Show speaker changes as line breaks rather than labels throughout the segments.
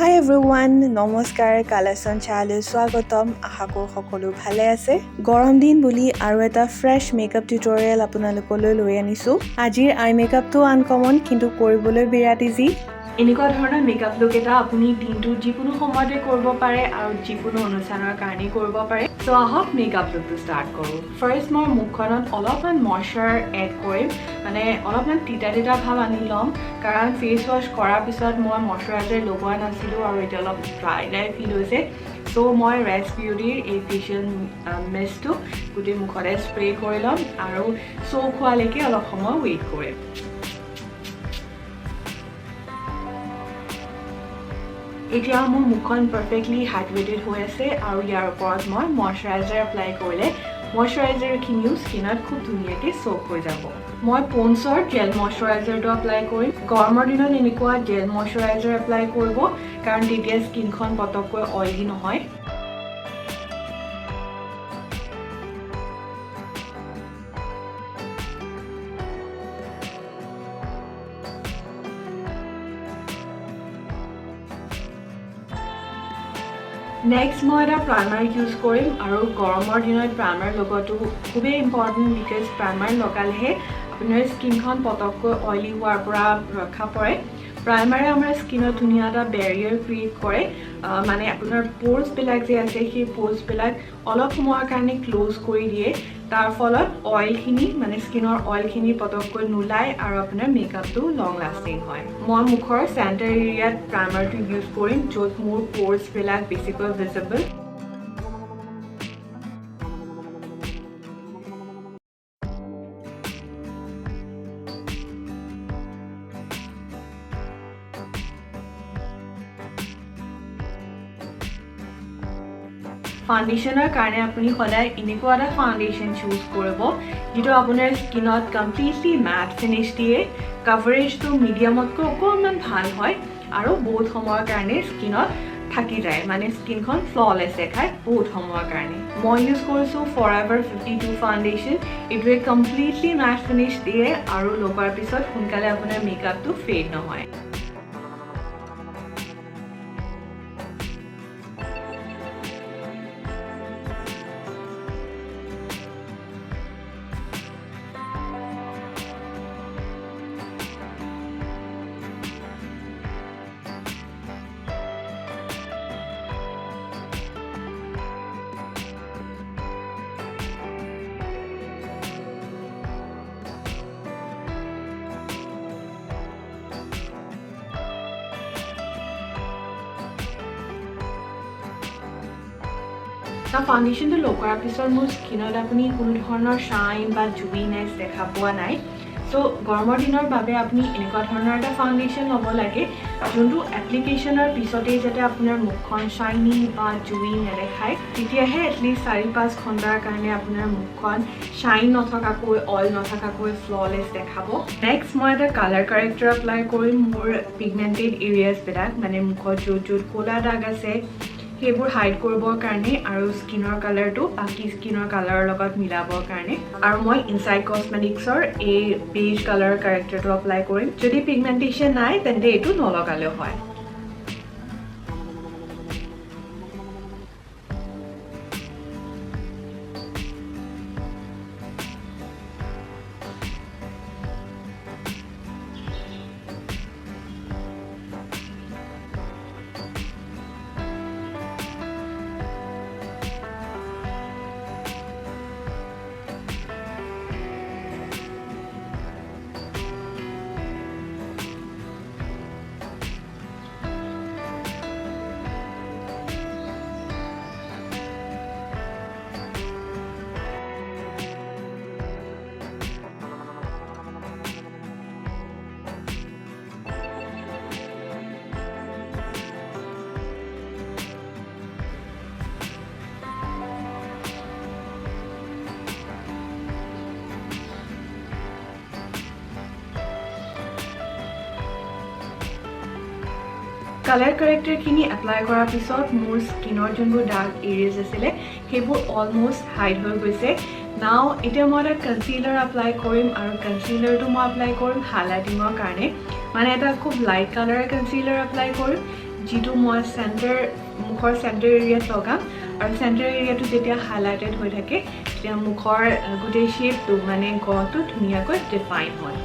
Hi everyone, নমস্কাৰ collection চালে স্বাগতম আশা কৰো সকলো ভালে আছে গৰম দিন বুলি আৰু এটা ফ্ৰেশ মেকআপ টিউটোৰিয়েল আপোনালোকলৈ লৈ আনিছো আজিৰ আই মেকআপটো আনকমন কিন্তু কৰিবলৈ বিৰাট ইজি
এনেকুৱা ধৰণৰ মেকআপ লুক এটা আপুনি দিনটোৰ যিকোনো সময়তে কৰিব পাৰে আৰু যিকোনো অনুষ্ঠানৰ কাৰণে কৰিব পাৰে সো আহক মেকআপ লুকটো ষ্টাৰ্ট কৰো ফাৰ্স্ট মই মুখখনত অলপমান ময়শ্চাৰ এড কৰিম মানে অলপমান তিতা ভাব আনি লম কাৰণ ফেস ওয়াশ কৰাৰ পিছত মই ময়শ্চাৰাইজাৰ লগোৱা নাছিলো আৰু এটা অলপ ড্ৰাই ফিল হৈছে সো মই ৰেডছ বিউটিৰ এই ফেশিয়াল মিষ্টটো গুটি মুখৰে স্প্ৰে কৰি লম আৰু সো খোৱালৈকে অলপ সময় ৱেইট কৰিম এতিয়া মোৰ মুখখন পাৰফেক্টলি হাইড্ৰেটেড হৈ আছে আৰু ইয়াৰ ওপৰত মই ময়শ্চাৰাইজাৰ এপ্লাই কৰিলে ময়শ্চাৰাইজাৰখিনিও স্কিনত খুব ধুনীয়াকৈ সোক হৈ যাব মই পন্সৰ জেল ময়শ্চাৰাইজাৰটো এপ্লাই কৰিম গৰমৰ দিনত এনেকুৱা জেল ময়শ্চাৰাইজাৰ এপ্লাই কৰিব কাৰণ তেতিয়া স্কিনখন পটককৈ অইলি নহয় Next, মই এটা প্ৰাইমাৰ ইউজ কৰিম আৰু গৰমৰ দিনত প্ৰাইমাৰ লগোৱাটো খুবেই ইম্পৰ্টেণ্ট বিকজ প্ৰাইমাৰ লগালেহে আপোনাৰ স্কিনখন পটককৈ অইলি হোৱাৰ পৰা ৰক্ষা পৰে প্ৰাইমাৰে আমাৰ স্কিনত ধুনীয়া এটা বেৰিয়াৰ ক্ৰিয়েট কৰে মানে আপোনাৰ প'ৰ্ছবিলাক যে আছে সেই প'ৰ্ছবিলাক অলপ সময়ৰ কাৰণে ক্লোজ কৰি দিয়ে তাৰ ফলত অইলখিনি মানে স্কিনৰ অইলখিনি পটককৈ নোলায় আৰু আপোনাৰ মেকআপটো লং লাষ্টিং হয় মই মুখৰ চেণ্টাৰ এৰিয়াত প্ৰাইমাৰটো ইউজ কৰিম য'ত মোৰ প'ৰ্ছবিলাক বেছিকৈ ভিজিবল ফাউণ্ডেশ্যনৰ কাৰণে আপুনি সদায় এনেকুৱা এটা ফাউণ্ডেশ্যন চুজ কৰিব যিটো আপোনাৰ স্কিনত কমপ্লিটলি মেট ফিনিছ দিয়ে কভাৰেজটো মিডিয়ামতকৈ অকণমান ভাল হয় আৰু বহুত সময়ৰ কাৰণে স্কিনত থাকি যায় মানে স্কিনখন ফ্ললেছ দেখায় বহুত সময়ৰ কাৰণে মই ইউজ কৰিছোঁ ফৰএভাৰ 52 ফাউণ্ডেশ্যন এইটোৱে কমপ্লিটলি মেট ফিনিছ দিয়ে আৰু লগোৱাৰ পিছত সোনকালে আপোনাৰ মেকআপটো ফেড নহয় ফাউণ্ডেশ্যনটো লগোৱাৰ পিছত মোৰ স্কিনত আপুনি কোনো ধৰণৰ শ্বাইন বা জুবিনেছ দেখা পোৱা নাই চ' গৰমৰ দিনৰ বাবে আপুনি এনেকুৱা ধৰণৰ এটা ফাউণ্ডেশ্যন ল'ব লাগে যোনটো এপ্লিকেশ্যনৰ পিছতেই যাতে আপোনাৰ মুখখন শ্বাইনি বা জুবি নেদেখায় তেতিয়াহে এটলিষ্ট 4-5 ঘণ্টাৰ কাৰণে আপোনাৰ মুখখন শ্বাইন নথকাকৈ অইল নথকাকৈ ফ্ললেছ দেখাব নেক্সট মই এটা কালাৰ কাৰেক্টৰ এপ্লাই কৰিম মোৰ পিগমেণ্টেড এৰিয়াছবিলাক মানে মুখত য'ত ক'লা দাগ আছে সেইবোৰ হাইড কৰিবৰ কাৰণে আৰু স্কিনৰ কালাৰটো বাকি স্কিনৰ কালাৰৰ লগত মিলাবৰ কাৰণে আৰু মই ইনচাইড কসমেটিক্সৰ এই বেজ কালাৰ কাৰেক্টৰটো এপ্লাই কৰিম যদি পিগমেণ্টেশ্যন নাই তেন্তে এইটো নলগালেও হয় কালাৰ কাৰেক্টৰখিনি এপ্লাই কৰাৰ পিছত মোৰ স্কিনৰ যোনবোৰ ডাৰ্ক এৰিয়াজ আছিলে সেইবোৰ অলমোষ্ট হাইড হৈ গৈছে নাও এতিয়া মই এটা কনসিলাৰ এপ্লাই কৰিম আৰু কনসিলাৰটো মই এপ্লাই কৰিম হাইলাইটিঙৰ কাৰণে মানে এটা খুব লাইট কালাৰৰ কনসিলাৰ এপ্লাই কৰিম যিটো মই মুখৰ চেণ্টাৰ এৰিয়াত লগাম আৰু চেণ্টাৰ এৰিয়াটো যেতিয়া হাইলাইটেড হৈ থাকে তেতিয়া মুখৰ গোটেই শ্বেপটো মানে গড়টো ধুনীয়াকৈ ডিফাইন হয়।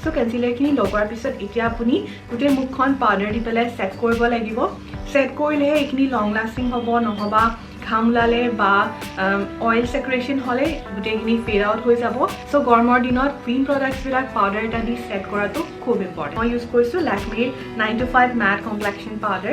সো কনসিলাৰখিনি লগোৱাৰ পিছত এতিয়া আপুনি গোটেই মুখখন পাউডাৰ দি পেলাই সেট কৰিব লাগিব। সেট কৰিলেহে এইখিনি লং লাষ্টিং হ'ব, নহবা ঘাম ওলালে বা অইল সেক্ৰেশ্যন হ'লে গোটেইখিনি ফেড আউট হৈ যাব। সো গৰমৰ দিনত ক্ৰীম প্ৰডাক্টছবিলাক পাউডাৰ এটা দি সেট কৰাটো খুব ইম্পৰ্টেণ্ট। মই ইউজ কৰিছোঁ Lakme 9 to 5 matte complexion powder।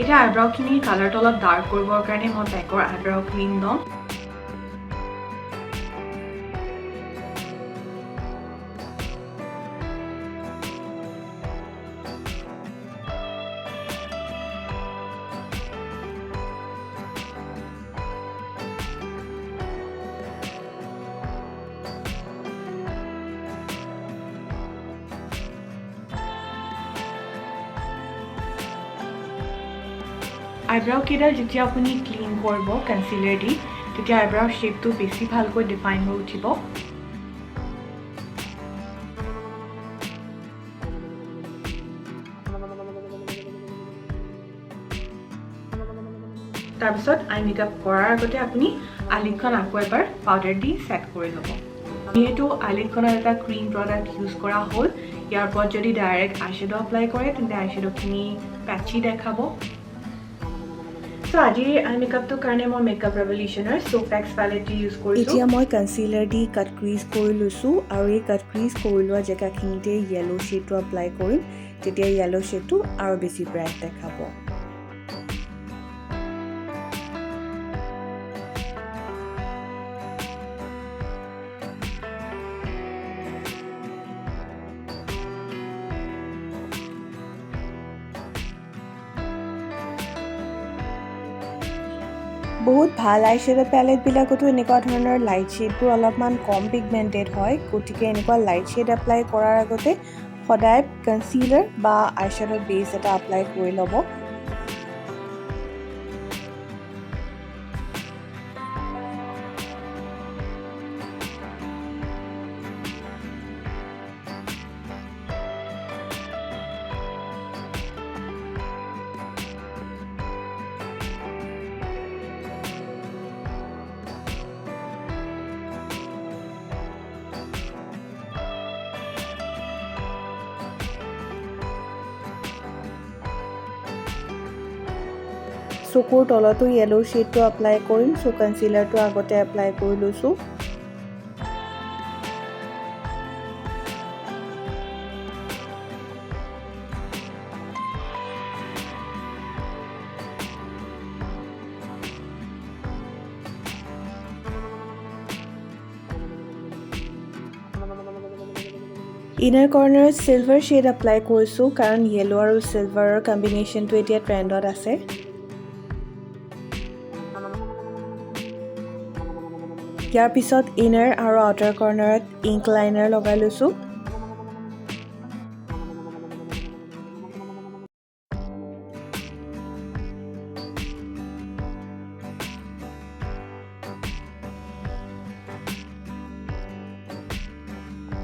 এতিয়া আইব্ৰাউখিনি কালাৰটো অলপ ডাৰ্ক কৰিবৰ কাৰণে মই পেকৰ আইব্ৰাউ ক্ৰীম ল'ম। আইব্ৰাউ কেইডাল যেতিয়া আপুনি ক্লিন কৰিব কনসিলাৰ দি তেতিয়া আইব্ৰাউ শেপটো বেছি ভালকৈ ডিফাইন হৈ উঠিব। তাৰপিছত আই মেকআপ কৰাৰ আগতে আপুনি আইলিডখন আকৌ এবাৰ পাউডাৰ দি সেট কৰি ল'ব। যেহেতু আইলিডখনত এটা ক্ৰীম প্ৰডাক্ট ইউজ কৰা হ'ল, ইয়াৰ ওপৰত যদি ডাইৰেক্ট আইশ্বেডো এপ্লাই কৰে তেন্তে আইশ্বেডোখিনি পেচি দেখাব। সো আজিৰ আই মেকআপটোৰ কাৰণে মই মেকআপ ৰেভলিউশ্যনৰ সোফেক্স পেলেটটো ইউজ কৰিছোঁ।
এতিয়া মই কনসিলাৰ দি কাট ক্ৰিজ কৰি লৈছোঁ আৰু এই কাট ক্ৰিজ কৰি লোৱা জেগাখিনিতে য়েলো শ্বেডটো এপ্লাই কৰিম, তেতিয়া য়েলো শ্বেডটো আৰু বেছি ব্ৰাইট দেখাব। বহুত ভাল আইশ্বেডো পেলেটবিলাকতো এনেকুৱা ধৰণৰ লাইট শ্বেডবোৰ অলপমান কম পিগমেণ্টেড হয়, গতিকে এনেকুৱা লাইট শ্বেড এপ্লাই কৰাৰ আগতে সদায় কনসিলাৰ বা আইশ্বেডো বেছ এটা এপ্লাই কৰি ল'ব। চকুৰ তলতো য়েলো শ্বেডটো এপ্লাই কৰিম, সো কনসিলাৰটো আগতে এপ্লাই কৰি লৈছোঁ। ইনাৰ কৰ্নাৰত চিলভাৰ শ্বেড এপ্লাই কৰিছোঁ কাৰণ য়েলো আৰু চিলভাৰৰ কম্বিনেশ্যনটো এতিয়া ট্ৰেণ্ডত আছে। ইয়াৰ পিছত ইনাৰ আৰু আউটাৰ কৰ্নাৰত ইংক লাইনাৰ লগাই লৈছোঁ।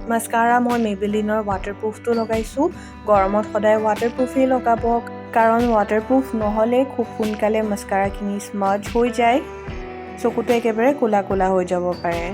মাস্কাৰা মই মেবেলিনৰ ৱাটাৰপ্ৰুফটো লগাইছোঁ। গৰমত সদায় ৱাটাৰপ্ৰুফেই লগাব, কাৰণ ৱাটাৰপ্ৰুফ নহ'লে খুব সোনকালে মাস্কাৰাখিনি স্মাজ হৈ যায়, চকুটো একেবাৰে ক'লা ক'লা হৈ যাব পাৰে।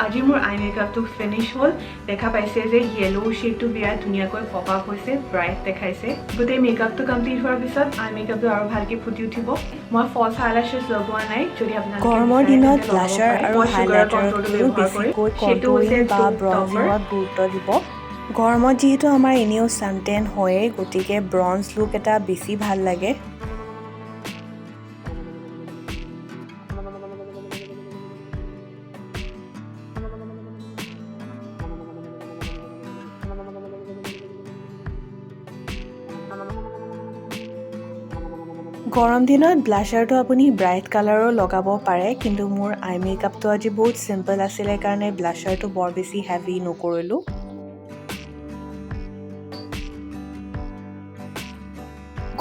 আজি মোৰ আই মেকআপটো ফিনিশ হ'ল দেখা পাইছে যে ইয়েলো শেডটো বিৰাট ধুনীয়াকৈ পপ আপ হৈছে ব্ৰাইট দেখাইছে গোটেই মেকআপটো কমপ্লিট হোৱাৰ পিছত আই মেকআপটো আৰু ভালকৈ ফুটি উঠিব মই ফলছ আইলেছেছ লগোৱা নাই যদি আপোনালোকে
গৰমৰ দিনত ব্লাছাৰ আৰু হাইলাইটাৰতকৈ বেছিকৈ কণ্টুৰিং বা ব্ৰঞ্জিঙত গুৰুত্ব দিব গৰমত যিহেতু আমাৰ এনেও ছানটেন হয়ে গতিকে ব্ৰঞ্জ লুক এটা বেছি ভাল লাগে গৰম দিনত ব্লাছাৰটো আপুনি ব্ৰাইট কালাৰৰ লগাব পাৰে কিন্তু মোৰ আই মেকআপটো আজি বহুত চিম্পল আছিলে কাৰণে ব্লাছাৰটো বৰ বেছি হেভি নকৰিলোঁ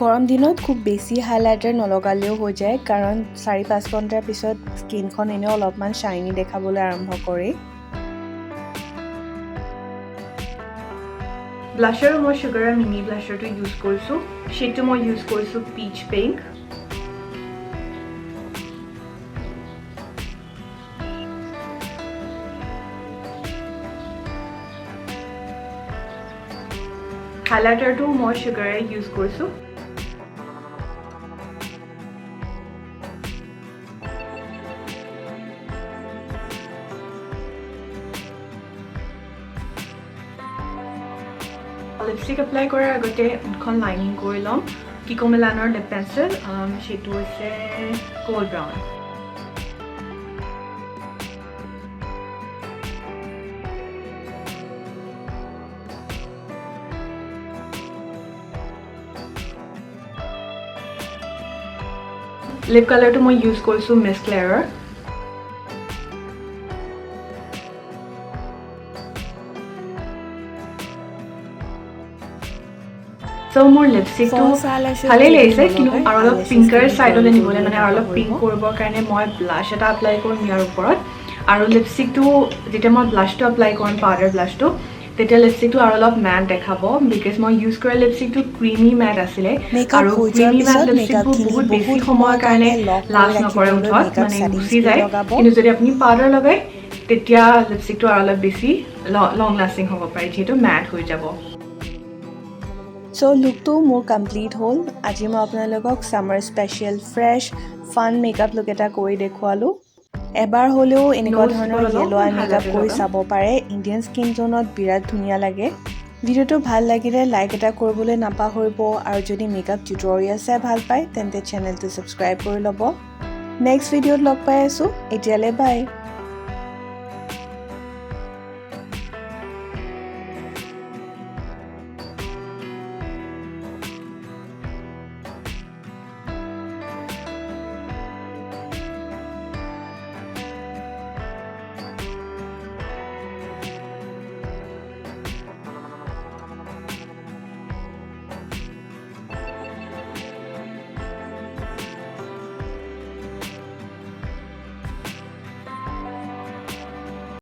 গৰম দিনত খুব বেছি হাইলাইটাৰ নলগালেও হৈ যায় কাৰণ 4-5 ঘণ্টাৰ পিছত স্কিনখন এনেও অলপমান শ্বাইনি দেখাবলৈ আৰম্ভ কৰে
ব্লাছাৰো মই সুগাৰৰ মিনি ব্লাছাৰটো ইউজ কৰিছোঁ শেডটো মই ইউজ কৰিছোঁ পিচ পিংক হাইলাইটাৰটো মই সুগাৰে ইউজ কৰিছোঁ লিপষ্টিক এপ্লাই কৰাৰ আগতে মুখখন লাইনিং কৰি ল'ম কিকো মেলানৰ লিপ পেঞ্চিল সেইটো হৈছে গোল্ড ব্ৰাউন লিপ কালাৰটো মই ইউজ কৰিছোঁ মিছ ক্লেয়াৰৰ So মোৰ লিপষ্টিকটো ভালেই লাগিছে কিন্তু আৰু অলপ পিংকাৰ চাইডলৈ নিবলৈ মানে আৰু অলপ পিংক কৰিবৰ কাৰণে মই ব্লাছ এটা এপ্লাই কৰিম ইয়াৰ ওপৰত আৰু লিপষ্টিকটো যেতিয়া মই ব্লাছটো এপ্লাই কৰিম পাউডাৰ ব্লাছটো তেতিয়া লিপষ্টিকটো আৰু অলপ মেট দেখাব বিকজ মই ইউজ কৰা লিপষ্টিকটো ক্ৰিমি মেট আছিলে আৰু ক্ৰিমি মেট লিপষ্টিকটো বহুত বেছি সময়ৰ কাৰণে লাষ্ট নকৰে উঠত মানে গুচি যায় কিন্তু যদি আপুনি পাউডাৰ লগায় তেতিয়া লিপষ্টিকটো আৰু অলপ বেছি লং লাষ্টিং হ'ব পাৰে যিহেতু মেট হৈ যাব
So লুকটো মোৰ কমপ্লিট হ'ল আজি মই আপোনালোকক সামাৰ স্পেচিয়েল ফ্ৰেছ ফান মেকআপ লুক এটা কৰি দেখুৱালোঁ এবাৰ হ'লেও এনেকুৱা ধৰণৰ য়েলো আই মেকআপ কৰি চাব পাৰে ইণ্ডিয়ান স্কিন জোনত বিৰাট ধুনীয়া লাগে ভিডিঅ'টো ভাল লাগিলে লাইক এটা কৰিবলৈ নাপাহৰিব আৰু যদি মেকআপ টিউটৰিয়েল চাই ভাল পায় তেন্তে চেনেলটো ছাবস্ক্ৰাইব কৰি ল'ব নেক্সট ভিডিঅ'ত লগ পাই আছোঁ এতিয়ালৈ বাই